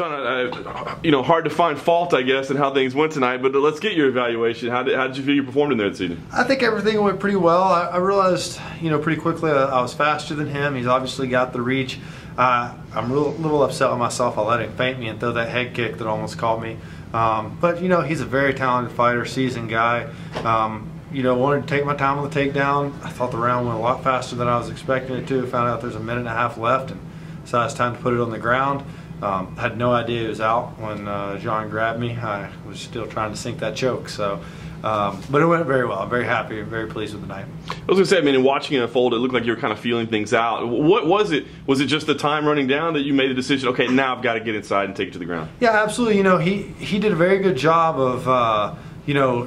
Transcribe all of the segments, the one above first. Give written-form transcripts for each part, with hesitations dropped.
John, hard to find fault, I guess, in how things went tonight, but let's get your evaluation. How did you feel you performed in there this evening? I think everything went pretty well. I realized, pretty quickly I was faster than him. He's obviously got the reach. I'm a little upset with myself. I let him feint me and throw that head kick that almost caught me. But, he's a very talented fighter, seasoned guy. Wanted to take my time on the takedown. I thought the round went a lot faster than I was expecting it to. Found out there's a minute and a half left, and decided it's time to put it on the ground. Had no idea he was out when John grabbed me. I was still trying to sink that choke. So, but it went very well. I'm very happy, very pleased with the night. I was going to say, in watching it unfold, it looked like you were kind of feeling things out. What was it? Was it just the time running down that you made the decision, okay, now I've got to get inside and take it to the ground? Yeah, absolutely. He did a very good job of,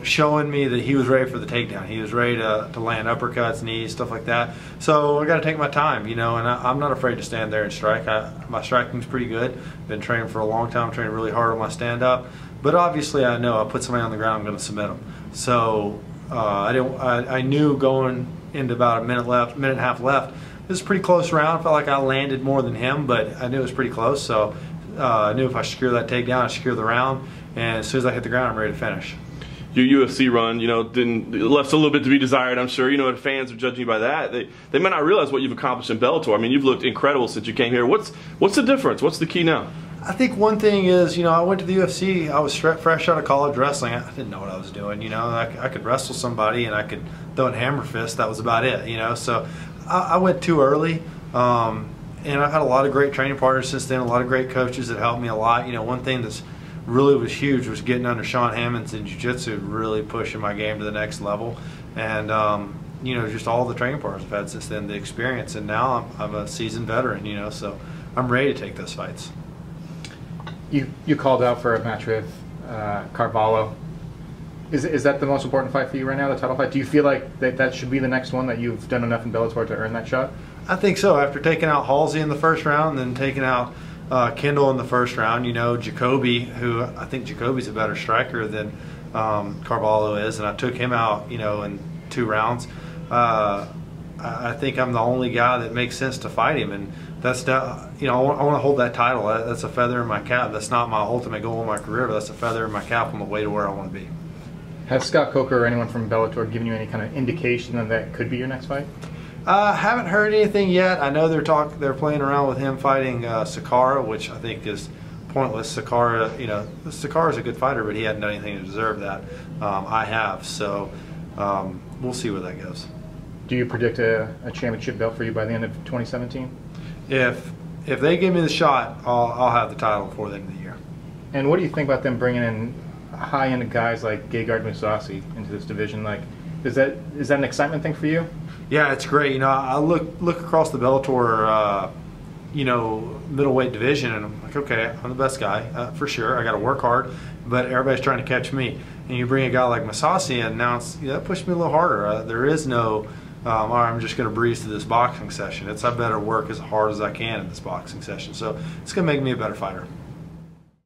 showing me that he was ready for the takedown. He was ready to land uppercuts, knees, stuff like that. So I got to take my time, and I'm not afraid to stand there and strike. My striking's pretty good. Been training for a long time, training really hard on my stand-up. But obviously, I know I put somebody on the ground, I'm going to submit them. So I knew going into about a minute and a half left. It was a pretty close round. I felt like I landed more than him, but I knew it was pretty close. So I knew if I secure that takedown, I secure the round. And as soon as I hit the ground, I'm ready to finish. Your UFC run, left a little bit to be desired, I'm sure. If fans are judging you by that, they might not realize what you've accomplished in Bellator. You've looked incredible since you came here. What's the difference? What's the key now? I think one thing is, I went to the UFC. I was fresh out of college wrestling. I didn't know what I was doing. I could wrestle somebody and I could throw a hammer fist. That was about it. So I went too early. And I've had a lot of great training partners since then. A lot of great coaches that helped me a lot. One thing that's really was huge was getting under Sean Hammons in jiu-jitsu, really pushing my game to the next level. And just all the training partners I've had since then, the experience, and now I'm a seasoned veteran, so I'm ready to take those fights. You called out for a match with Carvalho. Is that the most important fight for you right now, the title fight? Do you feel like that should be the next one, that you've done enough in Bellator to earn that shot? I think so. After taking out Halsey in the first round, and then taking out Kendall in the first round, Jacoby, who I think Jacoby's a better striker than Carvalho is, and I took him out, in 2 rounds. I think I'm the only guy that makes sense to fight him, and that's I want to hold that title. That's a feather in my cap. That's not my ultimate goal in my career, but that's a feather in my cap on the way to where I want to be. Has Scott Coker or anyone from Bellator given you any kind of indication that could be your next fight? Haven't heard anything yet. I know they're playing around with him fighting Sakara, which I think is pointless. Sakara's a good fighter, but he hadn't done anything to deserve that. I have, so we'll see where that goes. Do you predict a championship belt for you by the end of 2017? If they give me the shot, I'll have the title before the end of the year. And what do you think about them bringing in high-end guys like Gegard Mousasi into this division? Is that an excitement thing for you? Yeah, it's great. I look across the Bellator, middleweight division, and I'm like, okay, I'm the best guy for sure. I got to work hard, but everybody's trying to catch me. And you bring a guy like Mousasi in, now that pushed me a little harder. There is no, all right, I'm just going to breeze through this boxing session. I better work as hard as I can in this boxing session. So it's going to make me a better fighter.